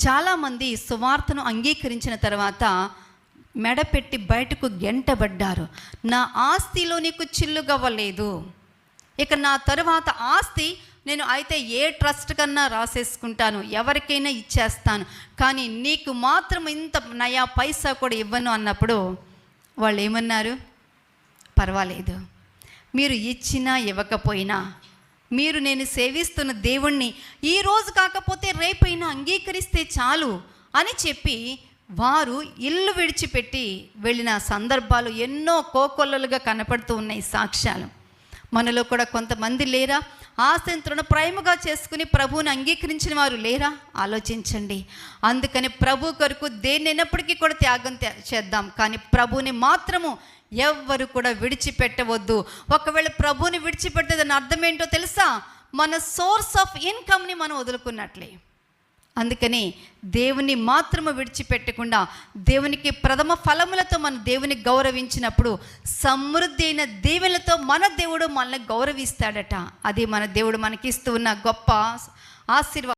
చాలామంది సువార్తను అంగీకరించిన తర్వాత మెడపెట్టి బయటకు గెంటబడ్డారు. నా ఆస్తిలో నీకు చిల్లుగవ్వలేదు, ఇక నా తరువాత ఆస్తి నేను అయితే ఏ ట్రస్ట్ కన్నా రాసేసుకుంటాను, ఎవరికైనా ఇచ్చేస్తాను, కానీ నీకు మాత్రం ఇంత నయా పైసా కూడా ఇవ్వను అన్నప్పుడు వాళ్ళు ఏమన్నారు? పర్వాలేదు, మీరు ఇచ్చినా ఇవ్వకపోయినా మీరు నేను సేవిస్తున్న దేవుణ్ణి ఈరోజు కాకపోతే రేపైనా అంగీకరిస్తే చాలు అని చెప్పి వారు ఇల్లు విడిచిపెట్టి వెళ్ళిన సందర్భాలు ఎన్నో కోకొల్లలుగా కనపడుతూ ఉన్నాయి సాక్ష్యాలు. మనలో కూడా కొంతమంది లేరా? ఆస్తిని తృణప్రాయముగా చేసుకుని ప్రభువుని అంగీకరించిన వారు లేరా? ఆలోచించండి. అందుకని ప్రభు కొరకు దేన్నైనప్పటికీ కూడా త్యాగం చేద్దాం, కానీ ప్రభువుని మాత్రము ఎవ్వరు కూడా విడిచిపెట్టవద్దు. ఒకవేళ ప్రభువుని విడిచిపెడితే దాని అర్థం ఏంటో తెలుసా? మన సోర్స్ ఆఫ్ ఇన్కమ్ని మనం వదులుకున్నట్లే. అందుకని దేవుని మాత్రము విడిచిపెట్టకుండా దేవునికి ప్రథమ ఫలములతో మన దేవుని గౌరవించినప్పుడు సమృద్ధి అయిన దీవెనలతో మన దేవుడు మనల్ని గౌరవిస్తాడట. అది మన దేవుడు మనకిస్తూ ఉన్న గొప్ప ఆశీర్వాదం.